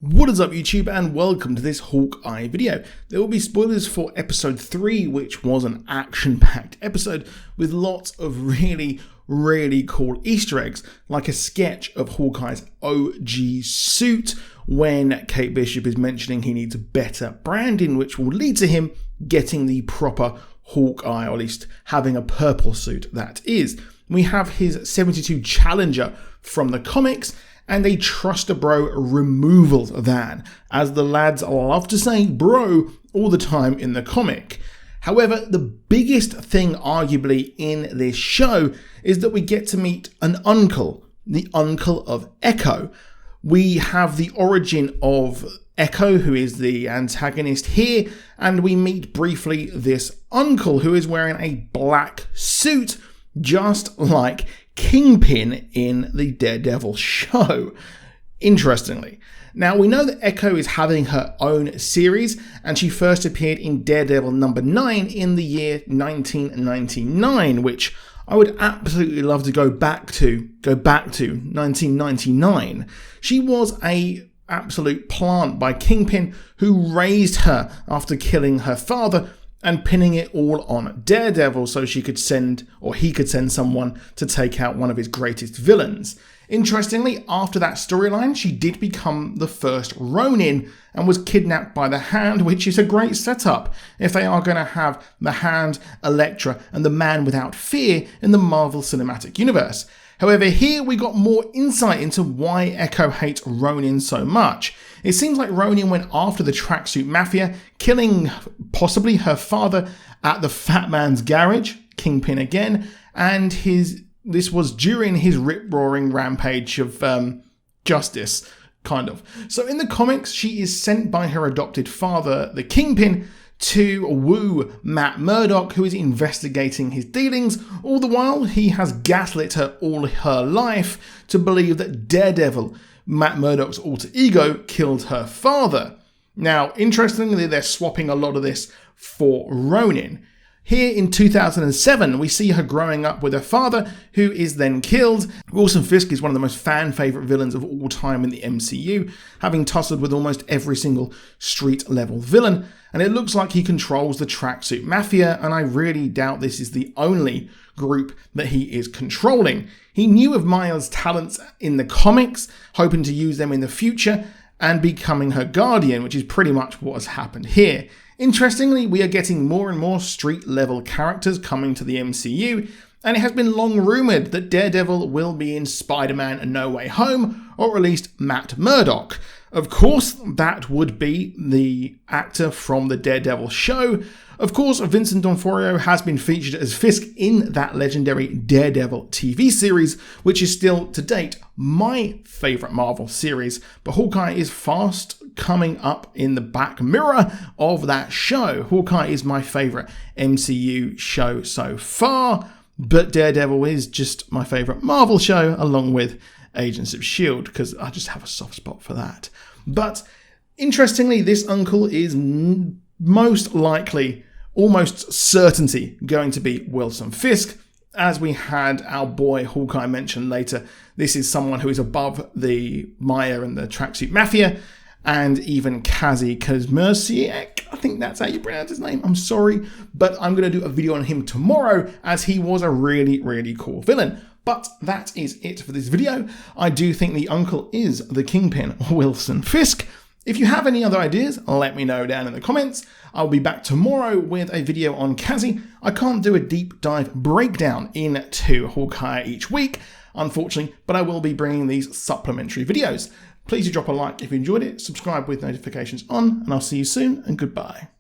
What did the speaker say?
What is up YouTube, and welcome to this Hawkeye video. There will be spoilers for episode 3, which was an action-packed episode with lots of really cool Easter eggs, like a sketch of Hawkeye's OG suit when Kate Bishop is mentioning he needs better branding, which will lead to him getting the proper Hawkeye, or at least having a purple suit that is. We have his 72 Challenger from the comics, and a Trust a Bro removal van, as the lads love to say bro all the time in the comic. However, the biggest thing arguably in this show is that we get to meet an uncle, the uncle of Echo. We have the origin of Echo, who is the antagonist here, and we meet briefly this uncle who is wearing a black suit, just like KingPin in the Daredevil show, interestingly. Now, we know that Echo is having her own series, and she first appeared in Daredevil number 9 in the year 1999, which I would absolutely love to go back to 1999. She was a absolute plant by KingPin, who raised her after killing her father and pinning it all on Daredevil so he could send someone to take out one of his greatest villains. Interestingly, after that storyline, she did become the first Ronin and was kidnapped by the Hand, which is a great setup if they are going to have the Hand, Elektra, and the Man Without Fear in the Marvel Cinematic Universe. However, here we got more insight into why Echo hates Ronin so much. It seems like Ronin went after the Tracksuit Mafia, killing possibly her father at the Fat Man's Garage, KingPin again, and this was during his rip-roaring rampage of justice, kind of. So in the comics, she is sent by her adopted father, the KingPin, to woo Matt Murdock, who is investigating his dealings. All the while, he has gaslit her all her life to believe that Daredevil, Matt Murdock's alter ego, killed her father. Now, interestingly, they're swapping a lot of this for Ronin. Here in 2007, we see her growing up with her father, who is then killed. Wilson Fisk is one of the most fan-favourite villains of all time in the MCU, having tussled with almost every single street-level villain, and it looks like he controls the Tracksuit Mafia, and I really doubt this is the only group that he is controlling. He knew of Maya's talents in the comics, hoping to use them in the future, and becoming her guardian, which is pretty much what has happened here. Interestingly, we are getting more and more street-level characters coming to the MCU, and it has been long rumoured that Daredevil will be in Spider-Man No Way Home, or at least Matt Murdock. Of course, that would be the actor from the Daredevil show. Of course, Vincent D'Onofrio has been featured as Fisk in that legendary Daredevil TV series, which is still, to date, my favourite Marvel series, but Hawkeye is fast coming up in the back mirror of that show. Hawkeye is my favourite MCU show so far, but Daredevil is just my favourite Marvel show, along with Agents of S.H.I.E.L.D., because I just have a soft spot for that. But interestingly, this uncle is most likely, almost certainty, going to be Wilson Fisk. As we had our boy Hawkeye mention later, this is someone who is above the Maya and the Tracksuit Mafia, and even Kazi Kazmerciek, I think that's how you pronounce his name, I'm sorry, but I'm going to do a video on him tomorrow, as he was a really cool villain. But that is it for this video. I do think the uncle is the Kingpin, Wilson Fisk. If you have any other ideas, let me know down in the comments. I'll be back tomorrow with a video on Kazi. I can't do a deep dive breakdown into Hawkeye each week, unfortunately, but I will be bringing these supplementary videos. Please do drop a like if you enjoyed it, subscribe with notifications on, and I'll see you soon, and goodbye.